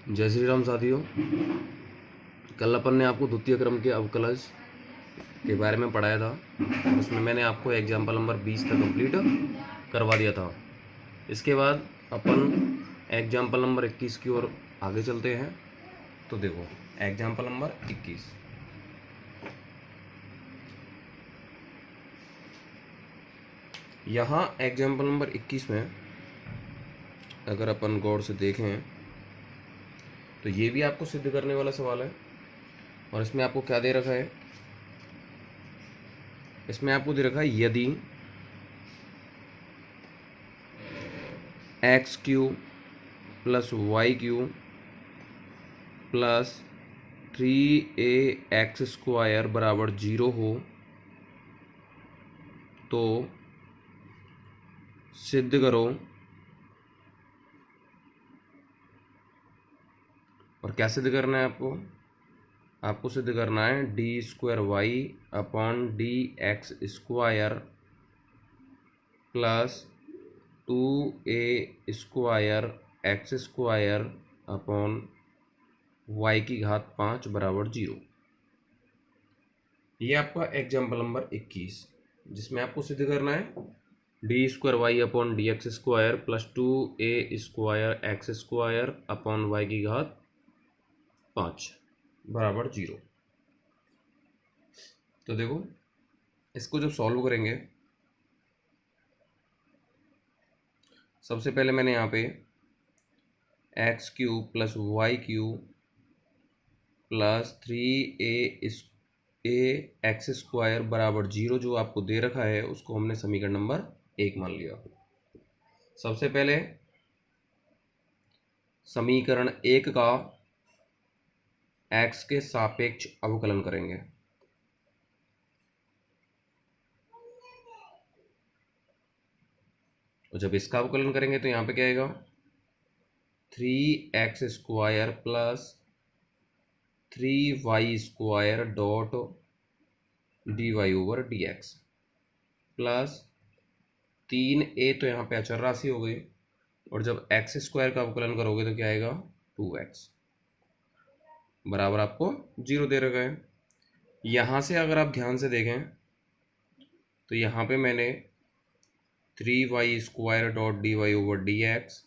जय श्री राम साथियों। कल अपन ने आपको द्वितीय क्रम के अवकलज के बारे में पढ़ाया था। उसमें मैंने आपको एग्जाम्पल नंबर 20 तक कंप्लीट करवा दिया था। इसके बाद अपन एग्जाम्पल नंबर 21 की ओर आगे चलते हैं। तो देखो एग्जाम्पल नंबर 21। यहाँ एग्जाम्पल नंबर 21 में अगर अपन गौर से देखें तो ये भी आपको सिद्ध करने वाला सवाल है। और इसमें आपको क्या दे रखा है, इसमें आपको दे रखा है यदि x cube plus y cube plus 3ax square बराबर 0 हो तो सिद्ध करो। और क्या सिद्ध करना है आपको? आपको सिद्ध करना है d square Y upon D x square plus 2a square x square upon y की घात 5 बराबर 0। ये आपका एग्जाम्पल नंबर 21, जिसमें आपको सिद्ध करना है d square Y upon D x square plus 2a square x square upon y की घात 5 बराबर 0। तो देखो इसको जब सॉल्व करेंगे, सबसे पहले मैंने यहाँ पे x cube plus y cube plus 3a x square बराबर 0 जो आपको दे रखा है उसको हमने समीकरण नंबर 1 मान लिया। सबसे पहले समीकरण 1 का x के सापेक्ष अवकलन करेंगे। और जब इसका अवकलन करेंगे तो यहाँ पे क्या आएगा 3x square plus 3y square dot d Y over D x plus 3a तो यहाँ पे अचर राशि हो गई। और जब एक्स स्क्वायर का अवकलन करोगे तो क्या आएगा 2x बराबर आपको 0 दे रखा है। यहाँ से अगर आप ध्यान से देखें तो यहाँ पे मैंने 3y square dot d Y over D x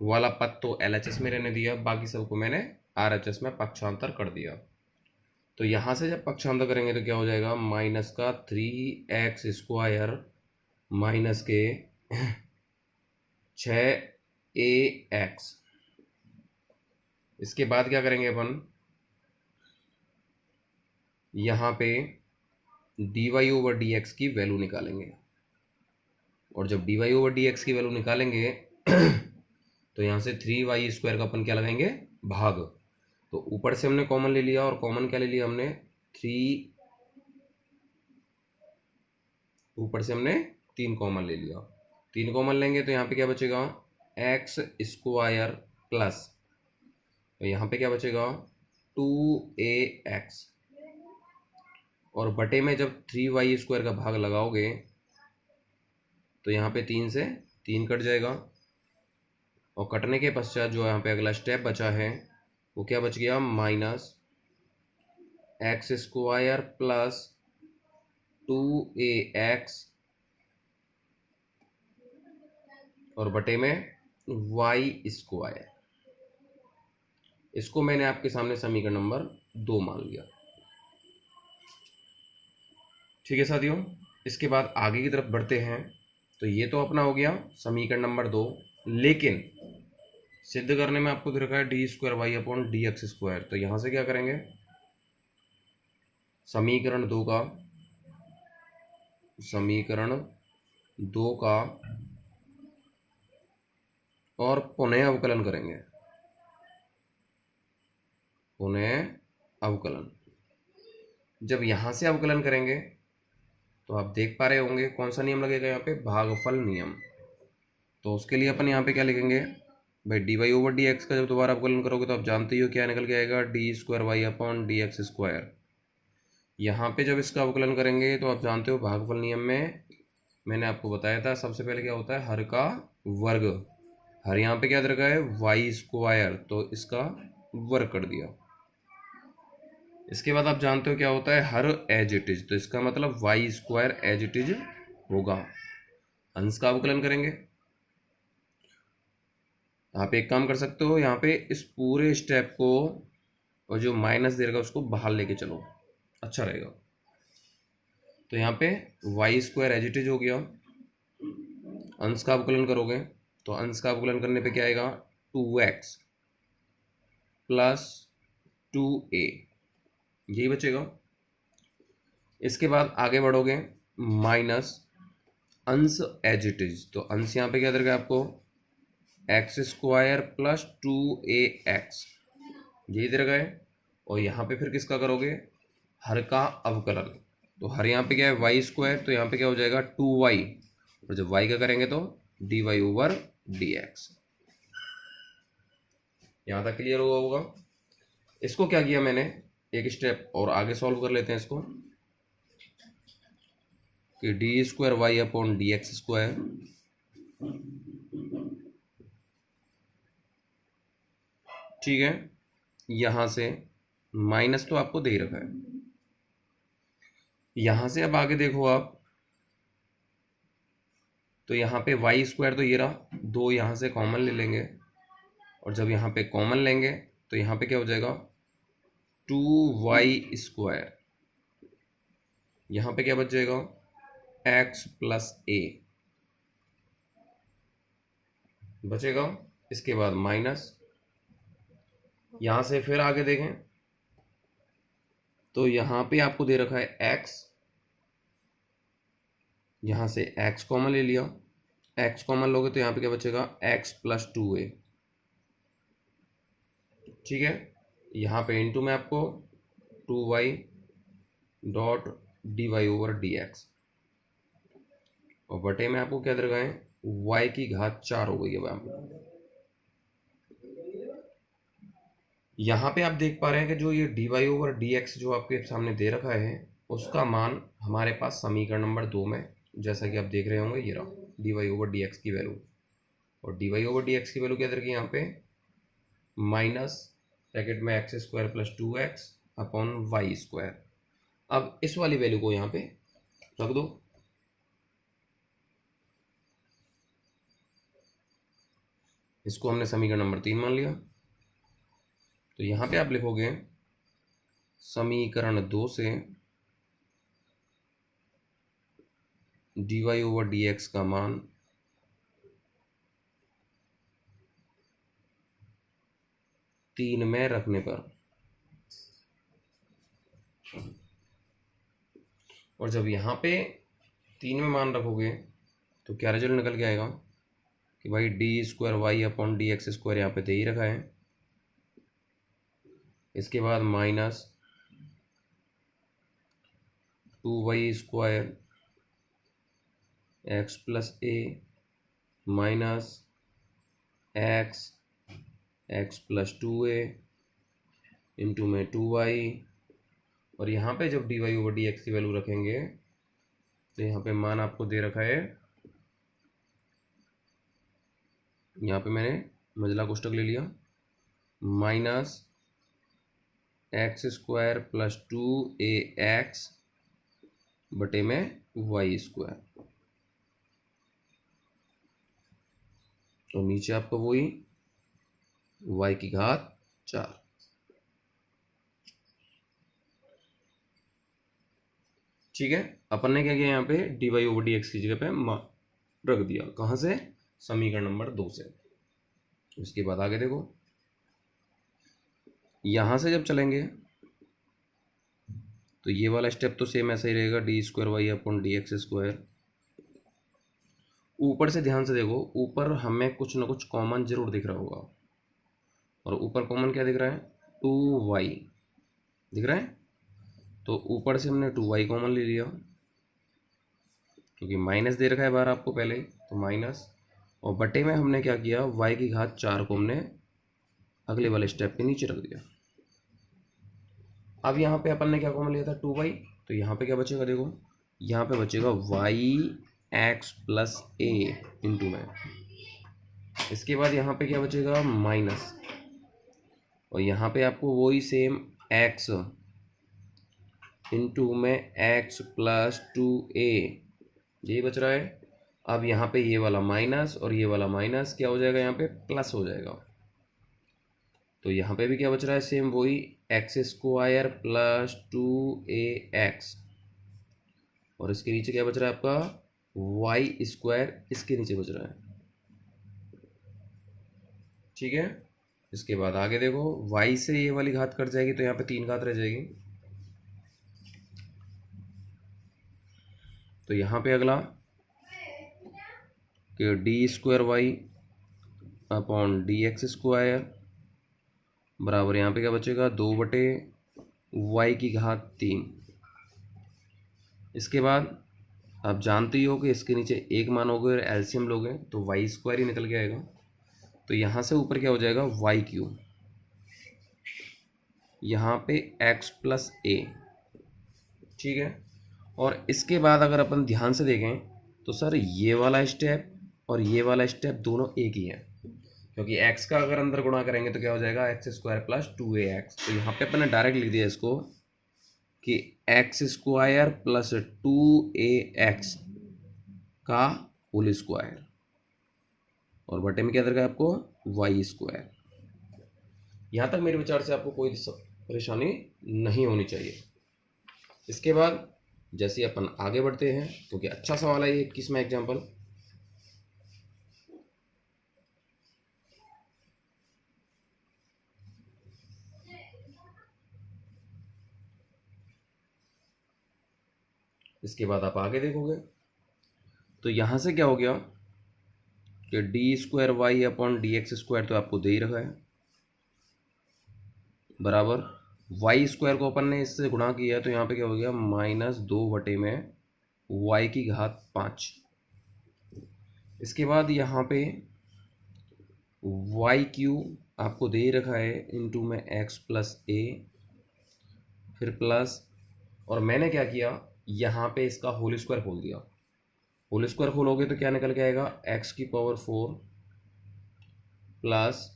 वाला पद तो LHS में रहने दिया, बाकी सबको मैंने RHS में पक्षांतर कर दिया। तो यहाँ से जब पक्षांतर करेंगे तो क्या हो जाएगा माइनस का 3x स्क्वायर माइनस के 6ax। इसके बाद क्या करेंगे अपन, यहाँ पे d Y over D x की वैल्यू निकालेंगे। और जब D Y over D x की वैल्यू निकालेंगे तो यहाँ से 3y स्क्वायर का अपन क्या लगाएंगे भाग। तो ऊपर से हमने कॉमन ले लिया और कॉमन क्या ले लिया हमने 3, ऊपर से हमने 3 कॉमन ले लिया। 3 कॉमन लेंगे तो यहाँ पे क्या बचेगा एक्स स्क्वायर प्लस, तो यहाँ पे क्या बचेगा 2ax। और बटे में जब 3y स्क्वायर का भाग लगाओगे तो यहाँ पे 3 से 3 कट जाएगा। और कटने के पश्चात जो यहाँ पे अगला स्टेप बचा है वो क्या बच गया minus x square plus 2ax और बटे में वाई स्क्वायर। इसको मैंने आपके सामने समीकरण नंबर 2 मान लिया। ठीक है साथियों, इसके बाद आगे की तरफ बढ़ते हैं। तो ये तो अपना हो गया समीकरण नंबर 2, लेकिन सिद्ध करने में आपको दे रखा है d square Y upon D x square. तो यहाँ से क्या करेंगे समीकरण 2 का और पुनः अवकलन करेंगे। पुनः अवकलन जब यहाँ से अवकलन करेंगे तो आप देख पा रहे होंगे कौन सा नियम लगेगा यहाँ पे भागफल नियम। तो उसके लिए अपन यहाँ पे क्या लिखेंगे भाई d Y over D x का जब दोबारा अवकलन करोगे तो आप जानते ही हो क्या निकल के आएगा D square Y upon D x square. यहाँ पे जब इसका अवकलन करेंगे तो आप जानते हो भागफल नियम में मैंने आपको बताया था सबसे पहले क्या होता है हर का वर्ग। हर यहाँ पे क्या दे रखा है वाई स्क्वायर, तो इसका वर्ग कर दिया। इसके बाद आप जानते हो क्या होता है हर एज इट इज, तो इसका मतलब y square as it is होगा। अंश का अवकलन करेंगे। आप एक काम कर सकते हो, यहाँ पे इस पूरे स्टेप को और जो माइनस दे रखा उसको बाहर लेके चलो, अच्छा रहेगा। तो यहाँ पे y square as it is हो गया। अंश का अवकलन करोगे तो अंश का अवकलन करने पे क्या आएगा 2x प्लस 2a, यही बचेगा। इसके बाद आगे बढ़ोगे माइनस अंश एज इट इज, तो अंश यहाँ पे क्या दे रखा है आपको एक्स स्क्वायर प्लस 2ax, यही दे रखा है। और यहाँ पे फिर किसका करोगे हर का अवकलन, तो हर यहाँ पे क्या है वाई स्क्वायर, तो यहाँ पे क्या हो जाएगा 2y, और जब y का करेंगे तो dy ओवर dx। यहाँ तक क्लियर हुआ होगा। इसको क्या किया मैंने, एक स्टेप और आगे सॉल्व कर लेते हैं इसको, कि d square Y upon D x square ठीक है। यहां से माइनस तो आपको दे ही रखा है, यहां से अब आगे देखो आप, तो यहाँ पे वाई स्क्वायर तो ये रहा, दो यहाँ से कॉमन ले लेंगे, और जब यहाँ पे कॉमन लेंगे तो यहाँ पे क्या हो जाएगा 2y स्क्वायर, यहाँ पे क्या बच जाएगा x प्लस a बचेगा। इसके बाद माइनस, यहाँ से फिर आगे देखें तो यहाँ पे आपको दे रखा है x, यहाँ से x कॉमन ले लिया, x कॉमन लोगे तो यहाँ पे क्या बचेगा x प्लस 2a, ठीक है। यहाँ पे इनटू में आपको 2y dot d Y over D x, और बटे में आपको क्या दे रखा है y की घात 4 हो गई है। अब यहाँ पे आप देख पा रहे हैं कि जो ये d Y over D x जो आपके सामने दे रखा है उसका मान हमारे पास समीकरण नंबर 2 में, जैसा कि आप देख रहे होंगे ये रहा d Y over D x की वैल्यू, और d Y over D x की वैल्यू क्या दे रखी है यहाँ पे माइनस ब्रैकेट में x square plus 2x upon y square. अब इस वाली वैल्यू को यहाँ पे रख दो, इसको हमने समीकरण नंबर 3 मान लिया। तो यहाँ पे आप लिखोगे समीकरण 2 से d Y over D x का मान तीन में रखने पर, और जब यहाँ पे 3 में मान रखोगे तो क्या रिजल्ट निकल के आएगा कि भाई D square Y upon D x square यहाँ पे दे ही रखा है। इसके बाद minus 2y square x plus A minus X plus 2a into में 2y, और यहाँ पे जब D Y over D x की वैल्यू रखेंगे तो यहाँ पे मान आपको दे रखा है, यहाँ पे मैंने मंझला कोष्टक ले लिया minus x square plus 2ax बटे में वाई स्क्वायर, तो नीचे आपको वही y की घात 4। ठीक है, अपन ने क्या किया यहाँ पे d Y over D x की जगह पे रख दिया, कहाँ से समीकरण नंबर 2 से। इसके बाद आगे देखो, यहाँ से जब चलेंगे तो ये वाला स्टेप तो सेम ऐसा ही रहेगा d square Y upon D x square. ऊपर से ध्यान से देखो, ऊपर हमें कुछ ना कुछ कॉमन जरूर दिख रहा होगा, और ऊपर कॉमन क्या दिख रहा है 2y दिख रहा है, तो ऊपर से हमने 2y कॉमन ले लिया क्योंकि माइनस दे रखा है बाहर आपको पहले ही, तो माइनस, और बटे में हमने क्या किया y की घात 4 को हमने अगले वाले स्टेप के नीचे रख दिया। अब यहाँ पे अपन ने क्या कॉमन लिया था 2y, तो यहाँ पे क्या बचेगा देखो, यहाँ पे बचेगा y x plus a into में इसके बाद यहाँ पे क्या बचेगा, माइनस, और यहाँ पे आपको वही सेम एक्स इंटू में एक्स प्लस 2a, यही बच रहा है। अब यहाँ पे ये वाला माइनस और ये वाला माइनस क्या हो जाएगा, यहाँ पे प्लस हो जाएगा। तो यहाँ पे भी क्या बच रहा है, सेम वही एक्स स्क्वायर प्लस 2ax, और इसके नीचे क्या बच रहा है आपका, वाई स्क्वायर, इसके नीचे बच रहा है। ठीक है, इसके बाद आगे देखो, y से ये वाली घात कट जाएगी तो यहाँ पे 3 घात रह जाएगी। तो यहाँ पे अगला कि d square Y upon D x square बराबर, यहाँ पे क्या बचेगा, 2/y की घात 3। इसके बाद आप जानते ही हो कि इसके नीचे एक मानोगे और एलसीएम लोगे तो वाई स्क्वायर ही निकल के आएगा। तो यहाँ से ऊपर क्या हो जाएगा, वाई क्यूब, यहाँ पे एक्स प्लस ए। ठीक है, और इसके बाद अगर अपन ध्यान से देखें तो सर ये वाला स्टेप और ये वाला स्टेप दोनों एक ही है, क्योंकि x का अगर अंदर गुणा करेंगे तो क्या हो जाएगा, एक्स स्क्वायर प्लस 2ax। तो यहाँ पे अपन ने डायरेक्ट लिख दिया इसको कि एक्स स्क्वायर प्लस 2ax का होल स्क्वायर, और बटे में क्या दरकार है आपको, वाई स्क्वायर। यहाँ तक मेरे विचार से आपको कोई परेशानी नहीं होनी चाहिए। इसके बाद जैसे अपन आगे बढ़ते हैं, क्योंकि अच्छा सवाल है ये 21वां एग्जाम्पल। इसके बाद आप आगे देखोगे तो यहाँ से क्या हो गया कि d square Y upon D x square तो आपको दे ही रखा है, बराबर वाई स्क्वायर को अपन ने इससे गुणा किया तो यहाँ पे क्या हो गया, -2/y की घात 5। इसके बाद यहाँ पे वाई क्यू आपको दे ही रखा है इंटू में एक्स प्लस ए, फिर प्लस, और मैंने क्या किया, यहाँ पे इसका होल स्क्वायर खोल दिया। होल स्क्वायर खोलोगे तो क्या निकल के आएगा, एक्स की power 4 plus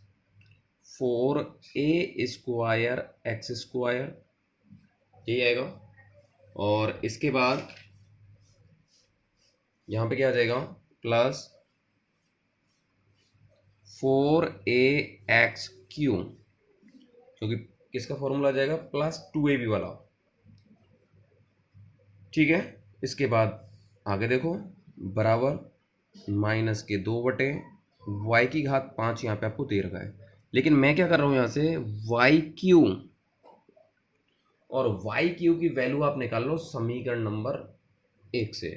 4a square x square, यही आएगा। और इसके बाद यहाँ पे क्या आ जाएगा, प्लस 4ax क्यू, क्योंकि किसका फॉर्मूला आ जाएगा, प्लस 2ab वाला। ठीक है, इसके बाद आगे देखो, बराबर माइनस के 2/y की घात 5 यहाँ पे आपको दे रखा है। लेकिन मैं क्या कर रहा हूँ यहाँ से, वाई क्यू, और वाई क्यू की वैल्यू आप निकाल लो समीकरण नंबर 1 से,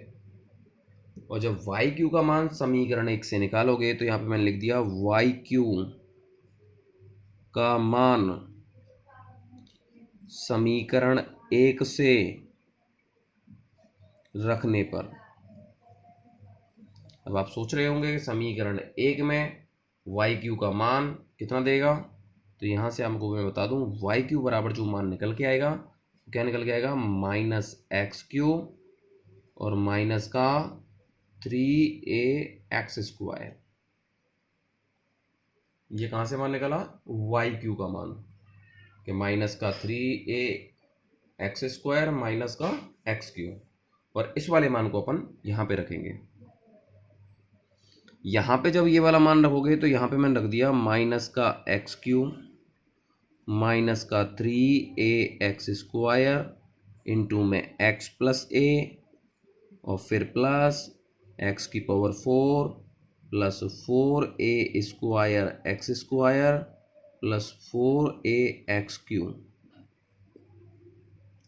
और जब वाई क्यू का मान समीकरण 1 से निकालोगे तो यहाँ पे मैंने लिख दिया वाई क्यू का मान समीकरण 1 से रखने पर। अब आप सोच रहे होंगे कि समीकरण 1 में वाई क्यू का मान कितना देगा, तो यहाँ से आपको मैं बता दूं, वाई क्यू बराबर जो मान निकल के आएगा, क्या निकल के आएगा, -x³ और माइनस का 3ax²। ये कहाँ से मान निकला, वाई क्यू का मान, कि माइनस का 3ax² माइनस का x³, और इस वाले मान को अपन यहाँ पे रखेंगे। यहाँ पे जब ये वाला मान रखोगे तो यहाँ पे मैंने रख दिया माइनस का x³ माइनस का 3ax² इंटू में x प्लस a, और फिर प्लस x की power 4 plus 4a² x² plus 4ax³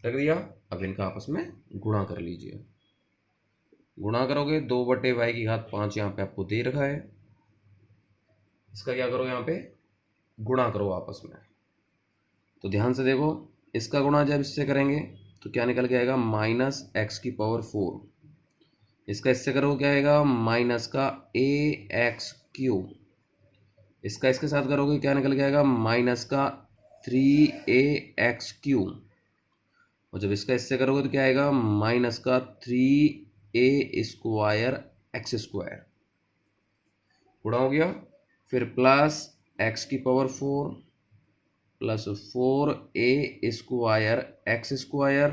रख दिया। अब इनका आपस में गुणा कर लीजिए। गुणा करोगे 2/y की घात 5 यहाँ पे आपको दे रखा है, इसका क्या करो, यहाँ पे गुणा करो आपस में। तो ध्यान से देखो, इसका गुणा जब इससे करेंगे तो क्या निकल के आएगा, -x⁴। इसका इससे करोगे क्या आएगा, माइनस का ax³। इसका इसके साथ करोगे क्या निकल के आएगा, माइनस का 3ax³। और जब इसका इससे करोगे तो क्या आएगा, माइनस का 3a² x²। गुणा हो गया। फिर प्लस एक्स की power 4 plus 4a² x square,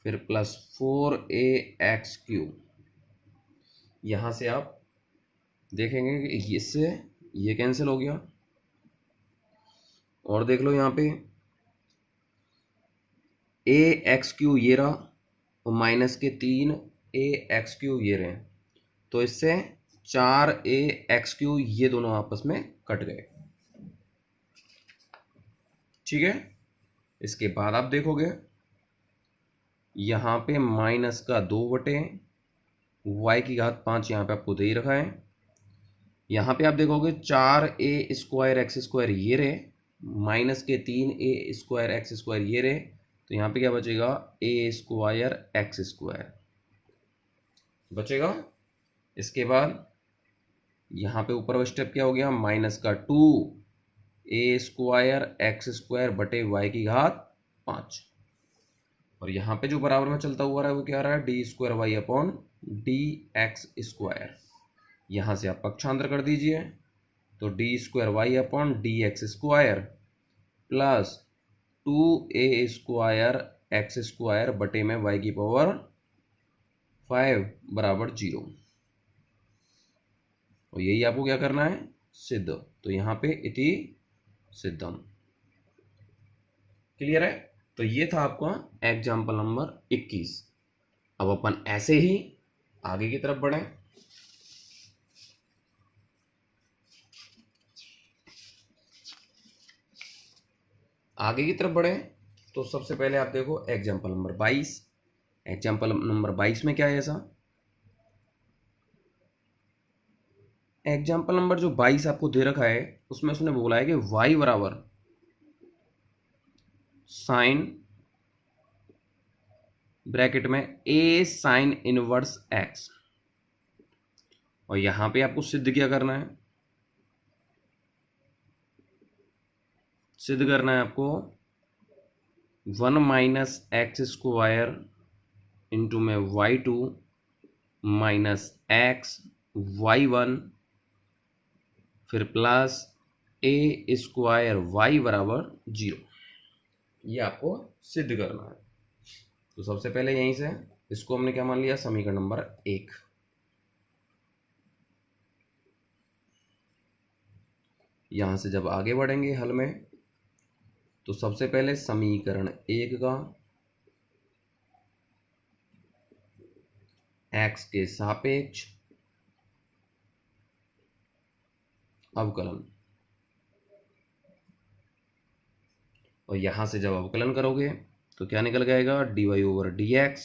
फिर प्लस 4ax³। यहाँ से आप देखेंगे कि इससे ये कैंसिल हो गया। और देख लो यहाँ पे ax³ ये रहा और माइनस के 3ax³ ये रहे, तो इससे 4ax³ ये दोनों आपस में कट गए। ठीक है, इसके बाद आप देखोगे यहाँ पे माइनस का 2/y⁵ यहाँ पे आपको दे ही रखा है। यहाँ पे आप देखोगे 4a² x² ये रहे, माइनस के 3a² x² ये रहे, तो यहाँ पे क्या बचेगा a² x² बचेगा। इसके बाद यहाँ पे ऊपर स्टेप क्या हो गया, माइनस का 2a² x² बटे y⁵5। और यहाँ पे जो बराबर में चलता हुआ रहा है वो क्या रहा है, d²y/dx²। यहाँ से आप पक्षांतर कर दीजिए, तो d²y/dx² प्लस 2a² x² बटे में y⁵5 बराबर 0। और यही आपको क्या करना है, सिद्ध। तो यहाँ पे इति सिद्धम। क्लियर है। तो ये था आपका एग्जाम्पल नंबर 21। अब अपन ऐसे ही आगे की तरफ बढ़ें। आगे की तरफ बढ़े तो सबसे पहले आप देखो एग्जाम्पल नंबर 22। एग्जाम्पल नंबर 22 में क्या है ऐसा, एग्जाम्पल नंबर जो 22 आपको दे रखा है उसमें उसने बोला है कि y बराबर साइन ब्रैकेट में a साइन इनवर्स x। और यहां पे आपको सिद्ध क्या करना है, सिद्ध करना है आपको 1 माइनस x² इंटू में y2 माइनस x y1 फिर प्लस a² बराबर 0। ये आपको सिद्ध करना है। तो सबसे पहले यहीं से इसको हमने क्या मान लिया, समीकरण नंबर 1। यहां से जब आगे बढ़ेंगे हल में, तो सबसे पहले समीकरण 1 का x के सापेक्ष अवकलन, और यहां से जब अवकलन करोगे तो क्या निकल जाएगा, dy/dx।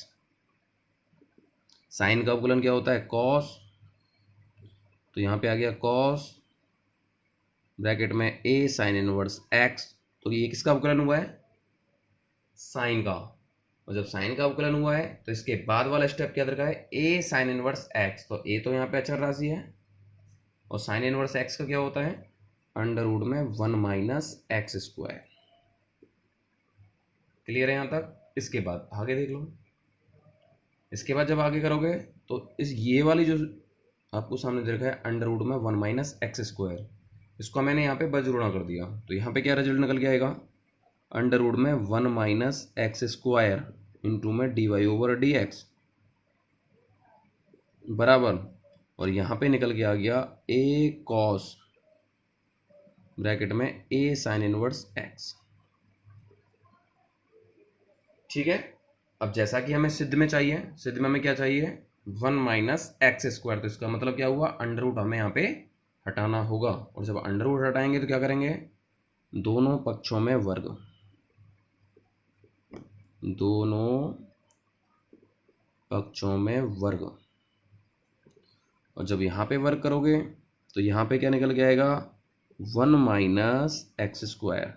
साइन का अवकलन क्या होता है, कॉस, तो यहां पे आ गया कॉस ब्रैकेट में a साइन इनवर्स x। तो ये किसका अवकलन हुआ है, साइन का। और जब साइन का अवकलन हुआ है तो इसके बाद वाला स्टेप क्या दरकार है, a साइन इनवर्स x। तो a तो यहाँ पे अचर राशि है और साइन इनवर्स x का क्या होता है, अंडर रूट में 1 माइनस x²। क्लियर है यहाँ तक। इसके बाद आगे देख लो। इसके बाद जब आगे करोगे तो इस ये वाली जो आपको सामने दे रखा है अंडर रूट में 1 माइनस x², इसको मैंने यहाँ पे बजरूड़ा कर दिया, तो यहाँ पे क्या रिजल्ट निकल के आएगा, अंडर रूट में 1 माइनस x² इंटू में dy/dx बराबर, और यहाँ पे निकल के आ गया a कॉस ब्रैकेट में a साइन इनवर्स x। ठीक है। अब जैसा कि हमें सिद्ध में चाहिए, सिद्ध में हमें क्या चाहिए, 1 माइनस x²। तो इसका मतलब क्या हुआ, अंडर रूट हमें यहाँ पे हटाना होगा। और जब अंडर रूट हटाएंगे तो क्या करेंगे, दोनों पक्षों में वर्ग, दोनों पक्षों में वर्ग। और जब यहाँ पे वर्ग करोगे तो यहाँ पे क्या निकल के आएगा, 1 माइनस x²।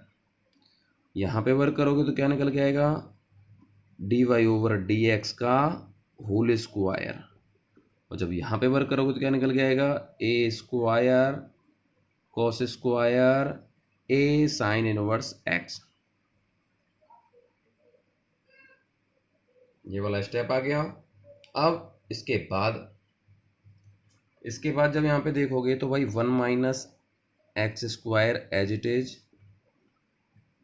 यहाँ पे वर्ग करोगे तो क्या निकल के आएगा, dy/dx का होल स्क्वायर। और जब यहाँ पे वर्क करोगे तो क्या निकल के आएगा, a² cos square a sine inverse x। ये वाला स्टेप आ गया। अब इसके बाद जब यहाँ पे देखोगे तो भाई 1 minus x square as it is,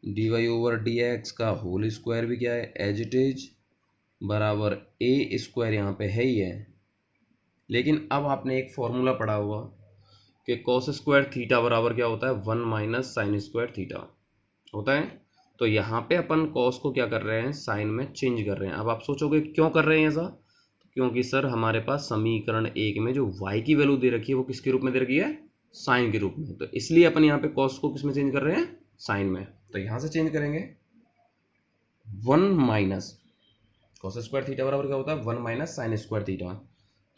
d Y over D x का होल स्क्वायर भी क्या है एज इट इज, बराबर ए स्क्वायर यहाँ पे है ही है। लेकिन अब आपने एक फॉर्मूला पढ़ा हुआ कि कॉस स्क्वायर थीटा बराबर क्या होता है 1 माइनस साइन स्क्वायर थीटा होता है। तो यहाँ पे अपन कॉस को क्या कर रहे हैं साइन में चेंज कर रहे हैं। अब आप सोचोगे क्यों कर रहे हैं ऐसा, क्योंकि सर हमारे पास समीकरण एक में जो y की वैल्यू दे रखी है वो किसके रूप में दे रखी है साइन के रूप में, तो इसलिए अपन यहाँ पे कॉस को किस में चेंज कर रहे हैं साइन में। तो यहाँ से चेंज करेंगे 1 माइनस कॉस स्क्वायर थीटा बराबर क्या होता है 1 माइनस साइन स्क्वायर थीटा,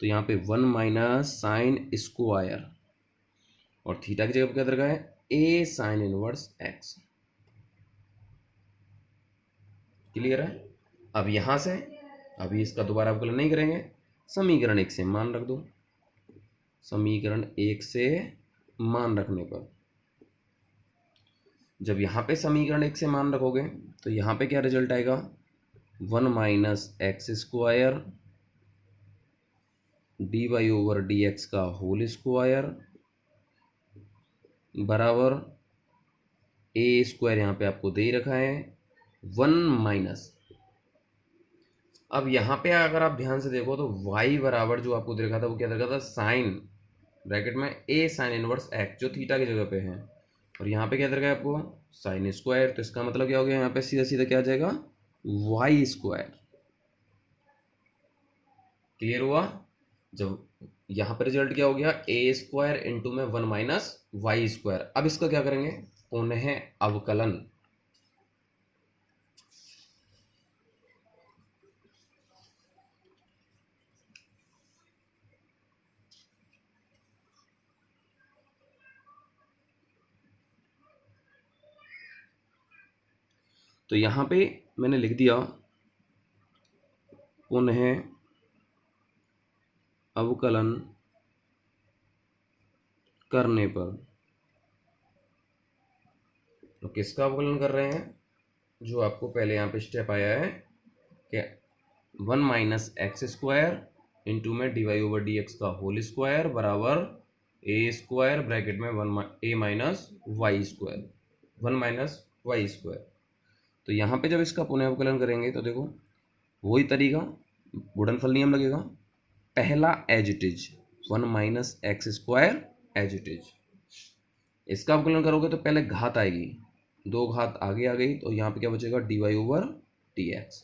तो यहाँ पे 1 माइनस साइन स्क्वायर और थीटा की जगह क्या दे रखा है ए साइन इनवर्स एक्स। क्लियर है। अब यहां से अभी इसका दोबारा अवकलन नहीं करेंगे, समीकरण एक से मान रख दो। समीकरण एक से मान रखने पर जब यहां पे समीकरण एक से मान रखोगे तो यहां पे क्या रिजल्ट आएगा 1 minus x square d Y over D x का होल स्क्वायर बराबर ए स्क्वायर यहाँ पे आपको दे ही रखा है 1 माइनस। अब यहाँ पे अगर आप ध्यान से देखो तो y बराबर जो आपको दे रखा था वो क्या दे रखा था साइन ब्रैकेट में a साइन इनवर्स x जो थीटा की जगह पे है, और यहाँ पे क्या दे रखा है आपको साइन स्क्वायर, तो इसका मतलब क्या हो गया यहाँ पे सीधा सीधा क्या आ जाएगा y स्क्वायर। क्लियर हुआ। जब यहाँ पे रिजल्ट क्या हो गया ए स्क्वायर इंटू में 1 माइनस वाई स्क्वायर। अब इसका क्या करेंगे पुनः अवकलन। तो यहाँ पे मैंने लिख दिया पुनः अवकलन करने पर। तो किसका अवकलन कर रहे हैं जो आपको पहले यहाँ पे स्टेप आया है कि 1 माइनस एक्स स्क्वायर इंटू में D Y over D x का होल स्क्वायर बराबर ए स्क्वायर ब्रैकेट में 1 A minus Y square 1 minus Y square. तो यहाँ पे जब इसका पुनः अवकलन करेंगे तो देखो वही तरीका गुणनफल नियम लगेगा। पहला as it is 1 minus x square as it is, इसका अवकलन करोगे तो पहले घात आएगी, दो घात आगे आ गई तो यहाँ पे क्या बचेगा D Y over D X.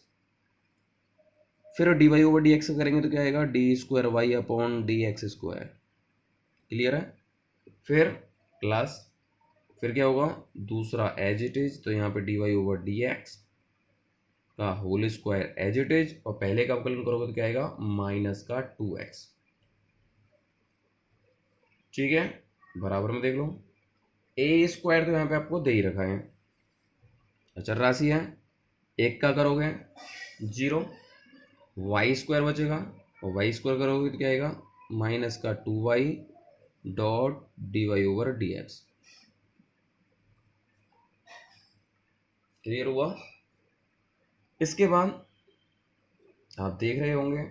फिर D Y over D X करेंगे तो क्या आएगा D square Y upon D x square. Clear है। फिर प्लस फिर क्या होगा दूसरा एज इट इज, तो यहाँ पे d Y over D x का whole square as it is, और पहले का अवकलन करोगे तो क्या आएगा माइनस का 2x। ठीक है बराबर में देख लो ए स्क्वायर तो यहाँ पे आपको दे ही रखा है, अचर राशि है, एक का करोगे 0, वाई स्क्वायर बचेगा और वाई स्क्वायर करोगे तो क्या आएगा माइनस का 2y dot d Y over D x. Clear हुआ। इसके बाद आप देख रहे होंगे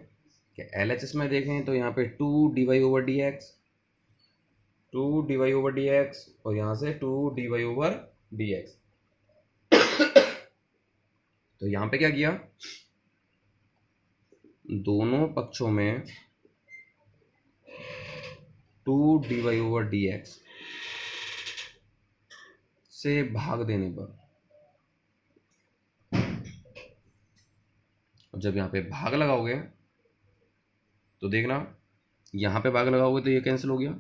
कि LHS में देखें तो यहाँ पे 2 d Y over D x 2 d Y over D x और यहाँ से 2 d Y over D x. तो यहाँ पे क्या किया दोनों पक्षों में 2 d Y over D x से भाग देने पर, और जब यहाँ पे भाग लगाओगे तो देखना यहाँ पे भाग लगाओगे तो ये कैंसिल हो गया,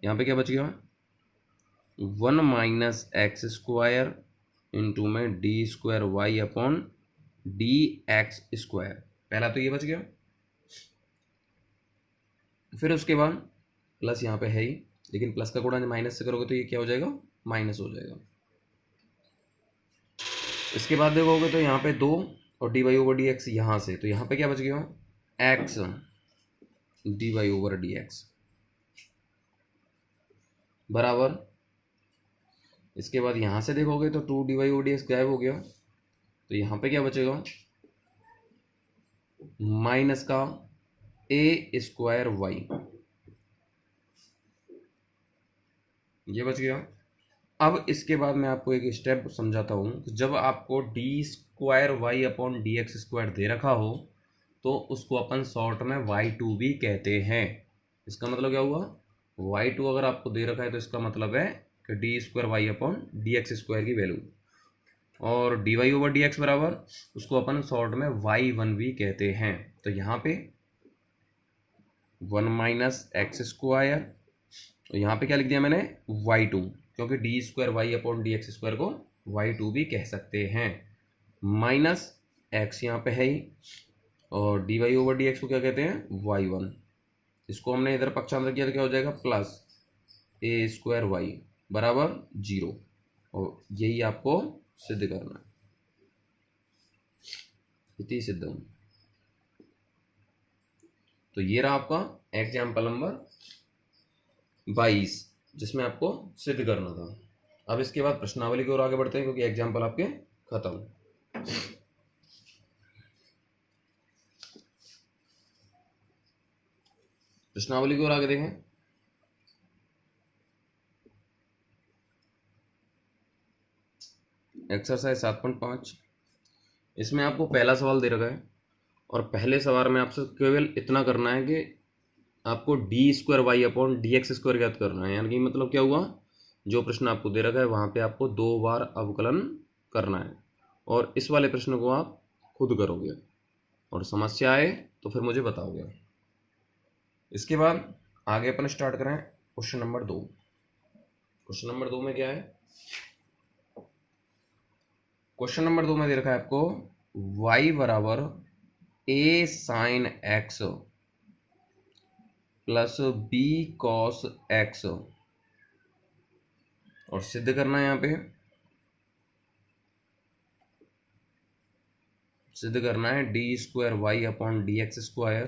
यहाँ पे क्या बच गया 1 माइनस एक्स स्क्वायर इंटू में d square Y upon D x square. पहला तो ये बच गया, फिर उसके बाद प्लस यहाँ पे है ही, लेकिन प्लस का गुणा माइनस से करोगे तो ये क्या हो जाएगा माइनस हो जाएगा। इसके बाद देखोगे तो यहाँ पे 2 और d Y over D x यहाँ से, तो यहाँ पे क्या बच गया x d Y over D x बराबर। इसके बाद यहाँ से देखोगे तो 2 d Y over D x गायब हो गया, तो यहाँ पे क्या बचेगा माइनस का ए स्क्वायर वाई ये बच गया। अब इसके बाद मैं आपको एक स्टेप समझाता हूँ। जब आपको d square Y upon D x square दे रखा हो तो उसको अपन शॉर्ट में वाई टू भी कहते हैं। इसका मतलब क्या हुआ, वाई टू अगर आपको दे रखा है तो इसका मतलब है कि d square Y upon D x square की वैल्यू, और d Y over D x बराबर उसको अपन शॉर्ट में वाई वन भी कहते हैं। तो यहाँ पे वन माइनस एक्स स्क्वायर, तो यहाँ पे क्या लिख दिया मैंने, वाई टू, क्योंकि d square Y upon D x square को वाई टू भी कह सकते हैं। माइनस एक्स यहाँ पे है ही, और d Y over D x को क्या कहते हैं, वाई वन। इसको हमने इधर पक्षांतर किया तो क्या हो जाएगा, प्लस ए स्क्वायर वाई बराबर जीरो। और यही आपको सिद्ध करना है, इति सिद्धम। तो ये रहा आपका एग्जाम्पल नंबर 22 जिसमें आपको सिद्ध करना था। अब इसके बाद प्रश्नावली की ओर आगे बढ़ते हैं क्योंकि एग्जाम्पल आपके खत्म। प्रश्नावली की ओर आगे देखें। एक्सरसाइज 7.5, इसमें आपको पहला सवाल दे रखा है और पहले सवाल में आपसे केवल इतना करना है कि आपको d square Y upon D x square ज्ञात करना है। यानी कि मतलब क्या हुआ, जो प्रश्न आपको दे रखा है वहाँ पे आपको 2 बार अवकलन करना है और इस वाले प्रश्न को आप खुद करोगे और समस्या आए तो फिर मुझे बताओगे। इसके बाद आगे अपन स्टार्ट करें क्वेश्चन नंबर 2। क्वेश्चन नंबर 2 में क्या है, क्वेश्चन नंबर 2 में दे रखा है आपको y बराबर a sine x plus b cos x, और सिद्ध करना है। यहाँ पे सिद्ध करना है d square Y upon D x square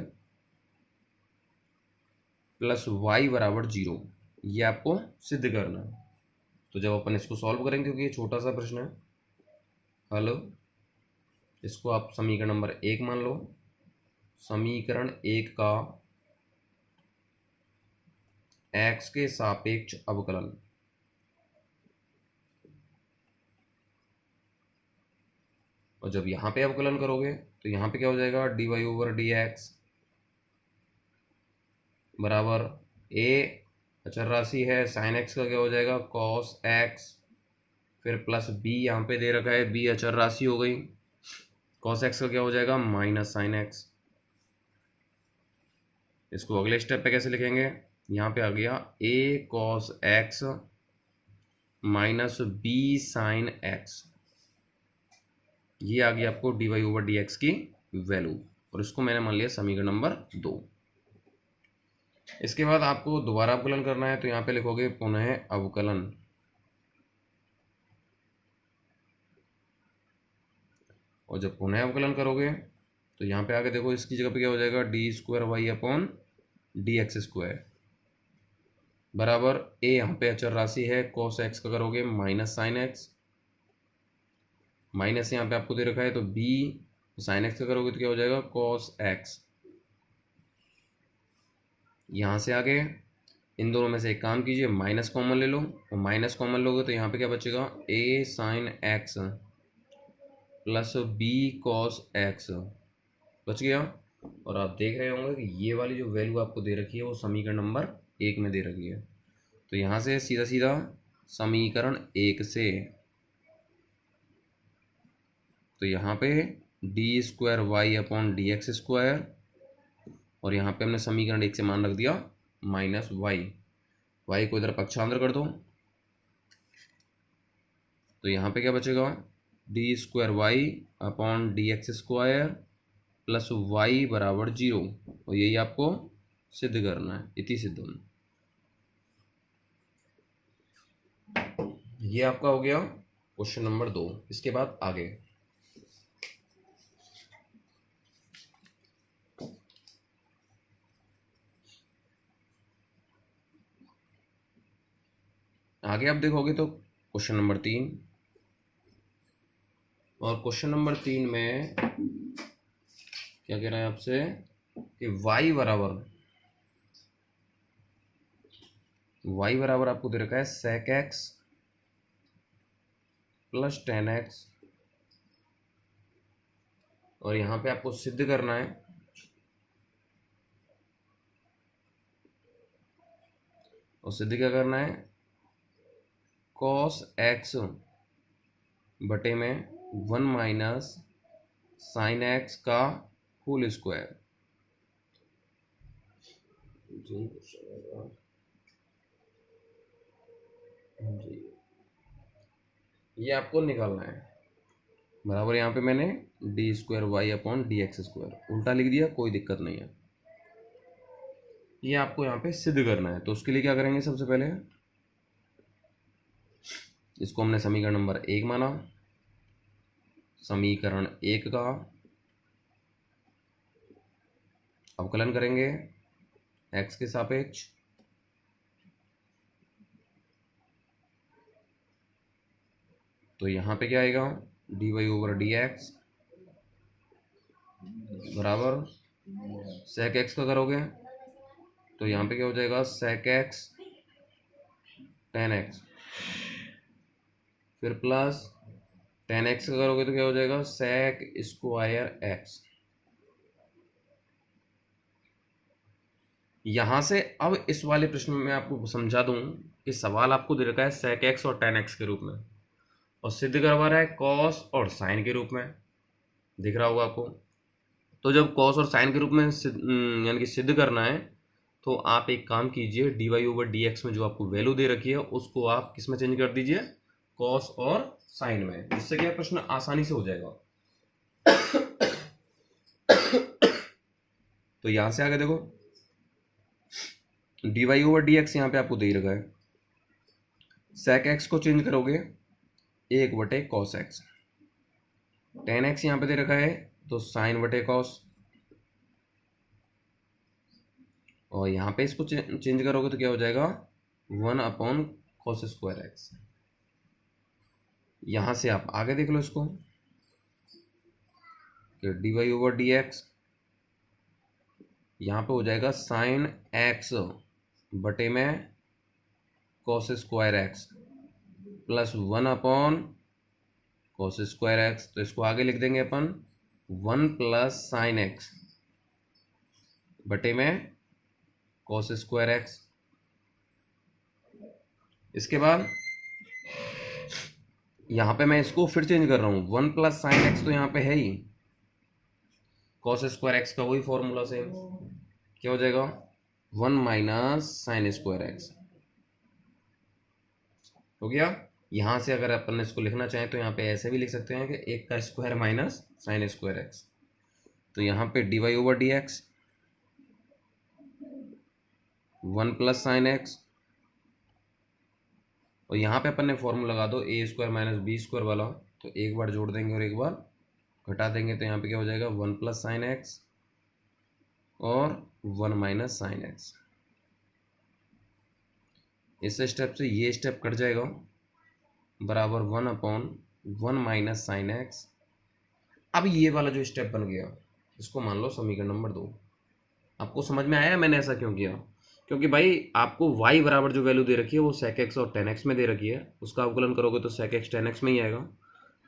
plus y बराबर जीरो, ये आपको सिद्ध करना है। तो जब अपन इसको सॉल्व करेंगे, क्योंकि ये छोटा सा प्रश्न है, हेलो, इसको आप समीकरण नंबर 1 मान लो। समीकरण 1 का x के सापेक्ष अवकलन, और जब यहाँ पे अवकलन करोगे तो यहाँ पे क्या हो जाएगा, d Y over D x बराबर ए अचर राशि है, साइन एक्स का क्या हो जाएगा, कॉस एक्स, फिर प्लस बी यहाँ पे दे रखा है, बी अचर राशि हो गई, कॉस एक्स का क्या हो जाएगा, माइनस साइन एक्स। इसको अगले स्टेप पे कैसे लिखेंगे, यहाँ पे आ गया a cos x minus b sine x, ये आ गया आपको d Y over D x की वैल्यू, और इसको मैंने मान लिया समीकरण नंबर 2। इसके बाद आपको दोबारा अवकलन करना है तो यहाँ पे लिखोगे पुनः अवकलन, और जब पुनः अवकलन करोगे तो यहाँ पे आके देखो, इसकी जगह पे क्या हो जाएगा, d square Y upon D x square बराबर ए, यहाँ पे अचर राशि है, कॉस एक्स का करोगे माइनस साइन एक्स, माइनस यहाँ पे आपको दे रखा है तो बी साइन एक्स का करोगे तो क्या हो जाएगा, कॉस एक्स। यहाँ से आगे इन दोनों में से एक काम कीजिए, माइनस कॉमन ले लो, और माइनस कॉमन लोगे तो यहाँ पे क्या बचेगा, a sine x plus b cos x बच गया। और आप देख रहे होंगे कि ये वाली जो वैल्यू आपको दे रखी है वो समीकरण नंबर 1 में दे रखी है। तो यहाँ से सीधा सीधा समीकरण 1 से, तो यहाँ पे d square Y upon D x square, और यहाँ पे हमने समीकरण 1 से मान रख दिया माइनस वाई, वाई को इधर पक्षांतर कर दो तो यहाँ पे क्या बचेगा, d square Y upon D x square plus y बराबर जीरो, और यही आपको सिद्ध करना है, इति सिद्धम। ये आपका हो गया क्वेश्चन नंबर 2। इसके बाद आगे आप देखोगे तो क्वेश्चन नंबर 3, और क्वेश्चन नंबर 3 में क्या कह रहा है आपसे कि y बराबर y बराबर आपको दे रखा है sec x plus ten x, और यहाँ पे आपको सिद्ध करना है, और सिद्ध क्या करना है, cos x बटे में 1 माइनस साइन एक्स का होल स्क्वायर। जी ये आपको निकालना है। बराबर यहाँ पे मैंने d square Y upon D x square उल्टा लिख दिया, कोई दिक्कत नहीं है। ये आपको यहाँ पे सिद्ध करना है, तो उसके लिए क्या करेंगे, सबसे पहले इसको हमने समीकरण नंबर 1 माना, समीकरण 1 का अवकलन करेंगे x के सापेक्ष, तो यहाँ पे क्या आएगा, d Y over D x बराबर सेक एक्स का करोगे तो यहाँ पे क्या हो जाएगा, सेक एक्स टेन एक्स, फिर प्लस टेन एक्स का करोगे तो क्या हो जाएगा, सेक स्क्वायर एक्स। यहाँ से अब इस वाले प्रश्न में मैं आपको समझा दूं कि सवाल आपको दे रखा है सेक एक्स और टेन एक्स के रूप में, और सिद्ध करवा रहा है कॉस और साइन के रूप में, दिख रहा होगा आपको। तो जब कॉस और साइन के रूप में यानी कि सिद्ध करना है, तो आप एक काम कीजिए, d Y over D x में जो आपको वैल्यू दे रखी है उसको आप किस में चेंज कर दीजिए, कॉस और साइन में, जिससे क्या प्रश्न आसानी से हो जाएगा। तो यहां से आगे देखो, d Y over D x यहाँ पे आपको दे रखा है, सेक एक्स को चेंज करोगे 1 बटे कॉस एक्स, टेन एक्स यहाँ पे दे रखा है तो साइन बटे कॉस, और यहाँ पे इसको चेंज करोगे तो क्या हो जाएगा, 1 अपॉन कॉस स्क्वायर एक्स। यहां से आप आगे देख लो इसको, कि d Y over D x यहाँ पे हो जाएगा साइन एक्स बटे में cos square x plus 1 upon cos square x, तो इसको आगे लिख देंगे अपन 1 प्लस साइन एक्स बटे में कॉस स्क्वायर एक्स। इसके बाद यहाँ पे मैं इसको फिर चेंज कर रहा हूँ, 1 प्लस साइन एक्स तो यहाँ पे है ही, कॉस स्क्वायर एक्स का वही फॉर्मूला सेम, क्या हो जाएगा, 1 माइनस साइन स्क्वायर एक्स हो गया। यहाँ से अगर अपन इसको लिखना चाहें तो यहाँ पे ऐसे भी लिख सकते हैं कि 1 का square minus sine square x, तो यहाँ पे d Y over D x 1 plus sine x, और यहाँ पे अपन ने फॉर्मूला लगा दो a square minus b square वाला, तो एक बार जोड़ देंगे और एक बार घटा देंगे, तो यहाँ पे क्या हो जाएगा, 1 प्लस साइन एक्स और 1 माइनस साइन एक्स। इस स्टेप से ये स्टेप कट जाएगा, बराबर 1 अपॉन 1 माइनस साइन एक्स। अब ये वाला जो स्टेप बन गया इसको मान लो समीकरण नंबर 2। आपको समझ में आया मैंने ऐसा क्यों किया, क्योंकि भाई आपको y बराबर जो वैल्यू दे रखी है वो सेक एक्स और टेन एक्स में दे रखी है, उसका अवकलन करोगे तो सेक एक्स टेन एक्स में ही आएगा,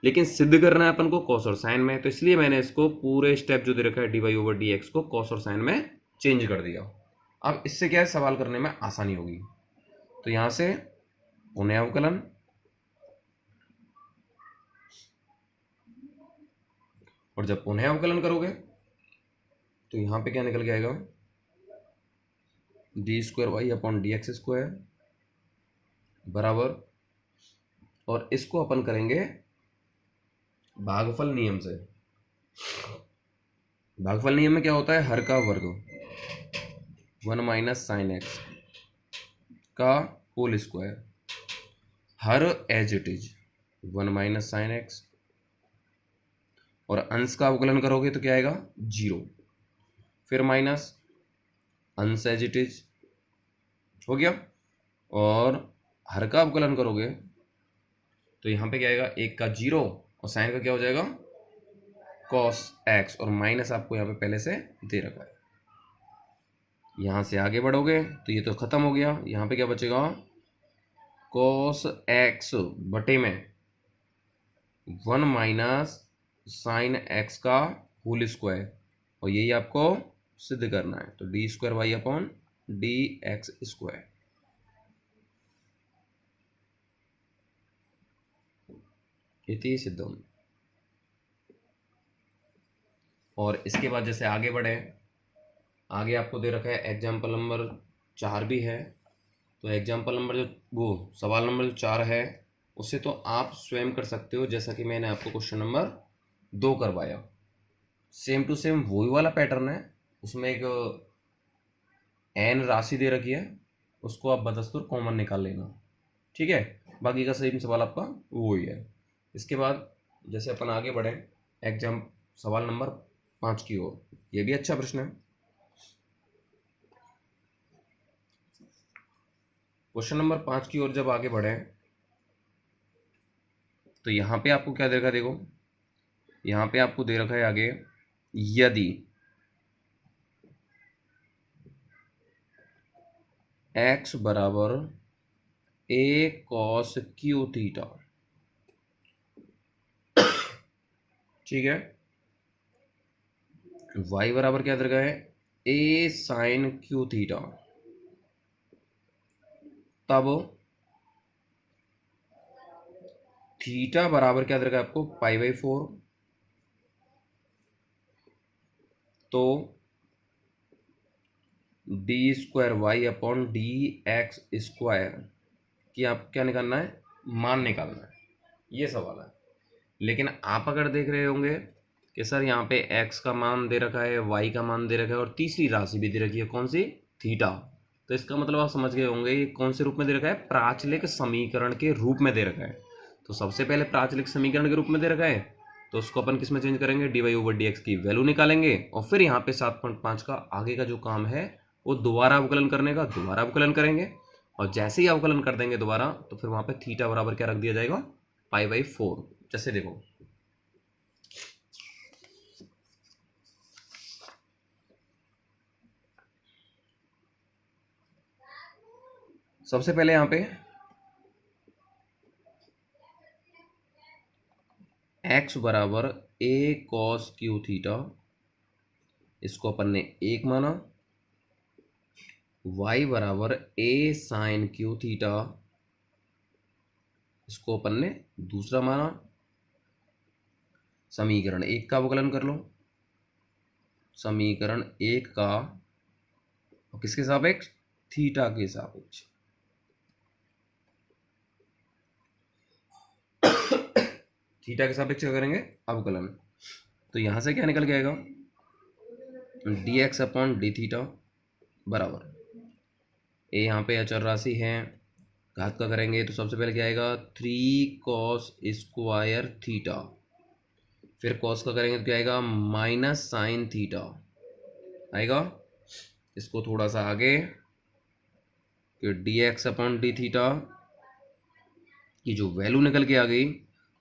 लेकिन सिद्ध करना है अपन को कॉस और साइन में, तो इसलिए मैंने इसको पूरे स्टेप जो दे रखा है d Y over D x को कॉस और साइन में चेंज कर दिया। अब इससे क्या है, सवाल करने में आसानी होगी। तो यहां से पुनः अवकलन, और जब पुनः अवकलन करोगे तो यहां पे क्या निकल के आएगा, D square Y upon D x square बराबर, और इसको अपन करेंगे भागफल नियम से। भागफल नियम में क्या होता है, हर का वर्ग 1 माइनस साइन एक्स का होल स्क्वायर, हर as it is 1 minus sine x, और अंश का अवकलन करोगे तो क्या आएगा, 0, फिर माइनस अंश एज इट इज हो गया, और हर का अवकलन करोगे तो यहाँ पे क्या आएगा, 1 का 0 और साइन का क्या हो जाएगा, कॉस एक्स, और माइनस आपको यहाँ पे पहले से दे रखा है। यहाँ से आगे बढ़ोगे तो ये तो ख़त्म हो गया, यहाँ पे क्या बचेगा, cos x बटे में 1 माइनस साइन एक्स का होल स्क्वायर, और यही आपको सिद्ध करना है। तो d square Y upon D x square, इति सिद्धम। और इसके बाद जैसे आगे बढ़े, आगे आपको दे रखा है एग्जाम्पल नंबर 4 भी है। तो एग्जाम्पल नंबर जो वो सवाल नंबर जो 4 है उससे तो आप स्वयं कर सकते हो, जैसा कि मैंने आपको क्वेश्चन नंबर 2 करवाया। सेम टू सेम वही वाला पैटर्न है, उसमें एक एन राशि दे रखी है, उसको आप बदस्तूर कॉमन निकाल लेना, ठीक है। बाकी का सेम सवाल आपका वही है। इसके बाद जैसे अपन आगे बढ़े एग्जाम सवाल नंबर 5 की ओर, ये भी अच्छा प्रश्न है। क्वेश्चन नंबर 5 की ओर जब आगे बढ़े तो यहाँ पे आपको क्या दे रखा है, देखो यहाँ पे आपको दे रखा है आगे, यदि x बराबर a cos q थीटा, ठीक है, y बराबर क्या दे रखा है, a sin q थीटा, तब थीटा बराबर क्या दे रखा है आपको, π/4, तो d square Y upon D x square कि आप क्या निकालना है, मान निकालना है, ये सवाल है। लेकिन आप अगर देख रहे होंगे कि सर यहाँ पे x का मान दे रखा है, y का मान दे रखा है, और तीसरी राशि भी दे रखी है, कौन सी, थीटा, तो इसका मतलब आप समझ गए होंगे ये कौन से रूप में दे रखा है, प्राचलिक समीकरण के रूप में दे रखा है। तो सबसे पहले प्राचलिक समीकरण के रूप में दे रखा है, तो उसको अपन किस में चेंज करेंगे, d Y over D x की वैल्यू निकालेंगे, और फिर यहाँ पे 7.5 का आगे का जो काम है वो दोबारा अवकलन करने का, दोबारा अवकलन करेंगे, और जैसे ही अवकलन कर देंगे दोबारा तो फिर वहाँ पे थीटा बराबर क्या रख दिया जाएगा, π/4। जैसे देखो सबसे पहले यहाँ पे x बराबर a cos q थीटा, इसको अपन ने एक माना, y बराबर a sin q थीटा, इसको अपन ने दूसरा माना। समीकरण 1 का अवकलन कर लो, समीकरण 1 का किसके सापेक्ष, थीटा के सापेक्ष, थीटा के सापेक्ष क्या करेंगे, अवकलन। तो यहां से क्या निकल के आएगा, D x upon d theta बराबर, ए यहाँ पे अचर राशि है, घात का करेंगे तो सबसे पहले क्या आएगा, 3 cos स्क्वायर थीटा, फिर cos का करेंगे तो क्या आएगा, माइनस साइन थीटा आएगा। इसको थोड़ा सा आगे कि D x upon d theta की जो वैल्यू निकल के आ गई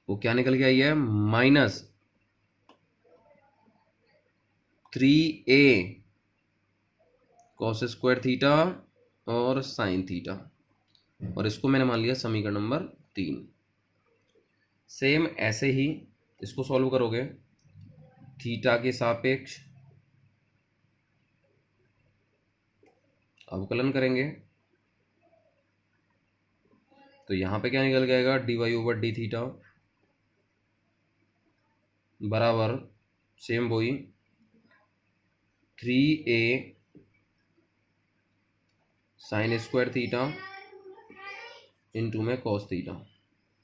वो क्या निकल के आई है, -3a cos स्क्वायर थीटा और साइन थीटा, और इसको मैंने मान लिया समीकरण नंबर 3। सेम ऐसे ही इसको सॉल्व करोगे, थीटा के सापेक्ष अवकलन करेंगे तो यहाँ पे क्या निकल के आएगा, d Y over d theta बराबर सेम वही 3a sine square theta into में कॉस थीटा,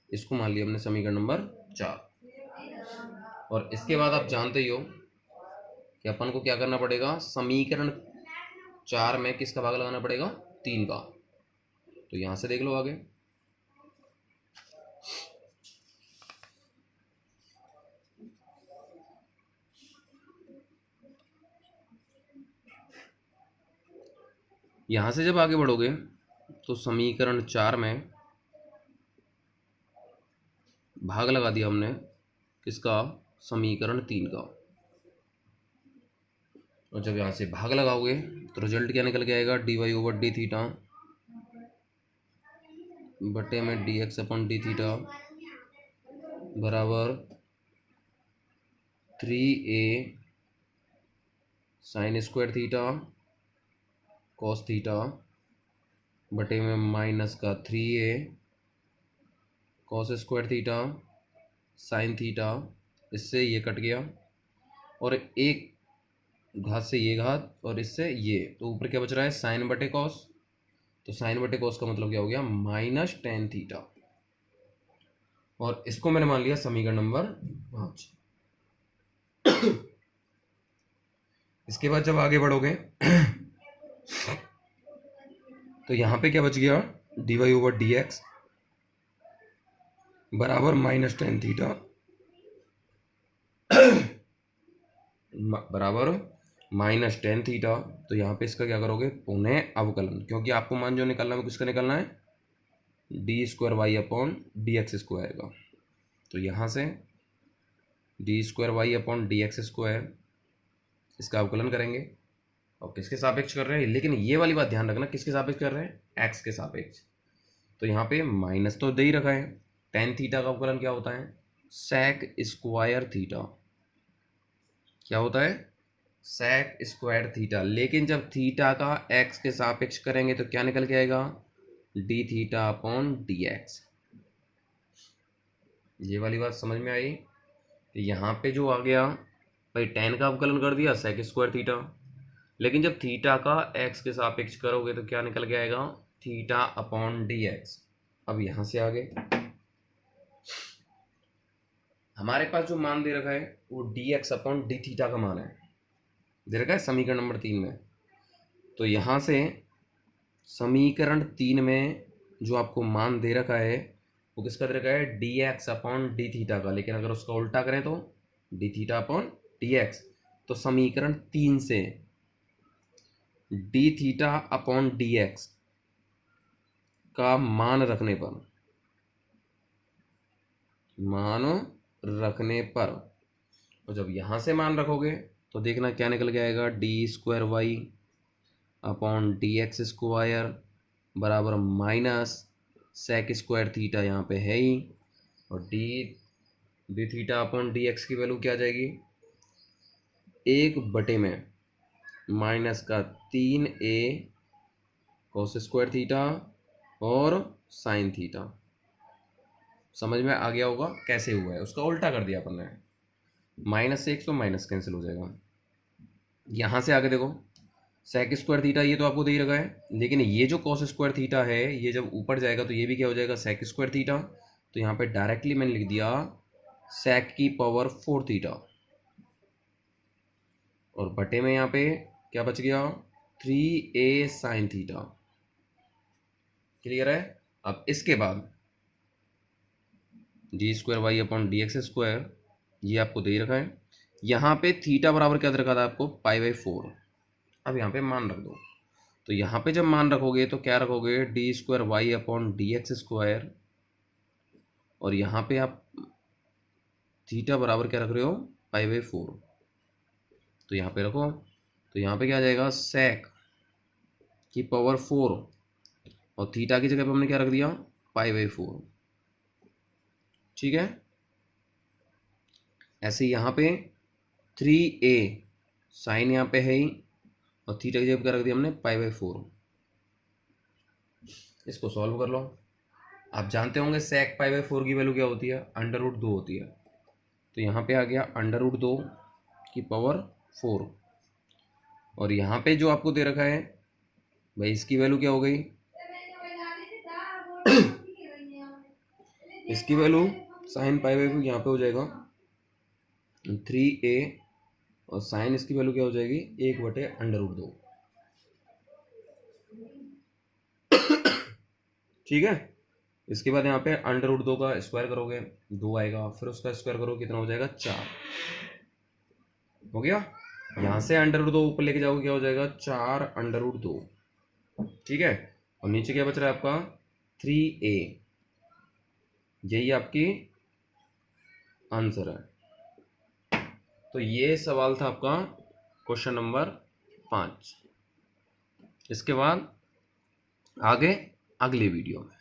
इसको मान लिया हमने समीकरण नंबर 4। और इसके बाद आप जानते ही हो कि अपन को क्या करना पड़ेगा, समीकरण 4 में किसका भाग लगाना पड़ेगा, 3 का। तो यहां से देख लो आगे, यहां से जब आगे बढ़ोगे तो समीकरण 4 में भाग लगा दिया हमने किसका, समीकरण 3 का, और जब यहां से भाग लगाओगे तो रिजल्ट क्या निकल के आएगा, d Y over d theta बटे में d x upon d theta बराबर 3a sine square theta cos theta बटे में माइनस का 3a cos square theta sine theta, इससे ये कट गया और एक घात से ये घात और इससे ये, तो ऊपर क्या बच रहा है, साइन बटे कॉस। तो साइन बटे कॉस का मतलब क्या हो गया, माइनस टेन थीटा। और इसको मैंने मान लिया समीकरण नंबर 5। इसके बाद जब आगे बढ़ोगे तो यहां पे क्या बच गया, d Y over D x बराबर माइनस टेन थीटा बराबर माइनस टेन थीटा। तो यहाँ पे इसका क्या करोगे, पुनः अवकलन, क्योंकि आपको मान जो निकालना है किसका निकालना है, d square Y upon D x square का। तो यहाँ से d square Y upon D x square इसका अवकलन करेंगे और किसके सापेक्ष कर रहे हैं, लेकिन ये वाली बात ध्यान रखना, किसके सापेक्ष कर रहे हैं, एक्स के सापेक्ष। तो यहाँ पे माइनस तो दे ही रखा है, टेन थीटा का अवकलन क्या होता है, सेक स्क्वायर थीटा। क्या होता है, सेक स्क्वायर थीटा। लेकिन जब थीटा का एक्स के सापेक्ष करेंगे तो क्या निकल के आएगा, D theta upon D x. ये वाली बात समझ में आई। यहाँ पे जो आ गया भाई, टेन का अवकलन कर दिया सेक स्क्वायर थीटा, लेकिन जब थीटा का एक्स के सापेक्ष करोगे तो क्या निकल के आएगा, थीटा अपॉन डी एक्स। अब यहाँ से आगे हमारे पास जो मान दे रखा है वो D x upon d theta का मान है, दे रखा है समीकरण नंबर 3 में। तो यहाँ से समीकरण 3 में जो आपको मान दे रखा है वो किसका दे रखा है, D x upon d theta का। लेकिन अगर उसका उल्टा करें तो D theta upon D x. तो समीकरण 3 से D theta upon D x का मान रखने पर और जब यहाँ से मान रखोगे तो देखना क्या निकल के आएगा, D square Y upon D x square बराबर माइनस सेक स्क्वायर थीटा यहाँ पे है ही, और d theta upon D x की वैल्यू क्या आ जाएगी, 1 में माइनस का 3a कॉस स्क्वायर थीटा और साइन थीटा। समझ में आ गया होगा कैसे हुआ है, उसका उल्टा कर दिया अपन ने, माइनस से 1 तो माइनस कैंसिल हो जाएगा। यहाँ से आगे देखो, सेक स्क्वायर थीटा ये तो आपको दे ही रखा है, लेकिन ये जो कॉस स्क्वायर थीटा है ये जब ऊपर जाएगा तो ये भी क्या हो जाएगा, सेक स्क्वायर थीटा। तो यहाँ पे डायरेक्टली मैंने लिख दिया सेक की पावर 4 थीटा, और बटे में यहाँ पे क्या बच गया, 3a साइन थीटा। क्लियर है। अब इसके बाद d square Y upon D x square ये आपको दे रखा है, यहाँ पे थीटा बराबर क्या दे रखा था आपको, π/4। अब यहाँ पे मान रख दो, तो यहाँ पे जब मान रखोगे तो क्या रखोगे, d square Y upon D x square, और यहाँ पे आप थीटा बराबर क्या रख रहे हो, π/4। तो यहाँ पे रखो, तो यहाँ पे क्या आ जाएगा, सेक की पावर 4 और थीटा की जगह पे हमने क्या रख दिया, π/4। ठीक है। ऐसे यहाँ पे 3a साइन यहाँ पे है ही, और थीटा की जगह क्या रख दिया हमने, π/4। इसको सॉल्व कर लो। आप जानते होंगे सेक π/4 की वैल्यू क्या होती है, √2 होती है। तो यहाँ पे आ गया √2 की पावर 4, और यहाँ पे जो आपको दे रखा है भाई इसकी वैल्यू क्या हो गई, इसकी वैल्यू साइन π/4 यहाँ पे हो जाएगा 3a, और साइन इसकी वैल्यू क्या हो जाएगी, 1/√2। ठीक है। इसके बाद यहाँ पे √2 का स्क्वायर करोगे 2 आएगा, फिर उसका स्क्वायर करोगे कितना हो जाएगा, 4 हो गया। यहाँ से √2 ऊपर लेके जाओगे क्या हो जाएगा, 4√2। ठीक है। और नीचे क्या बच रहा है आपका, 3a। यही आपकी आंसर है। तो ये सवाल था आपका क्वेश्चन नंबर 5। इसके बाद आगे अगली वीडियो में।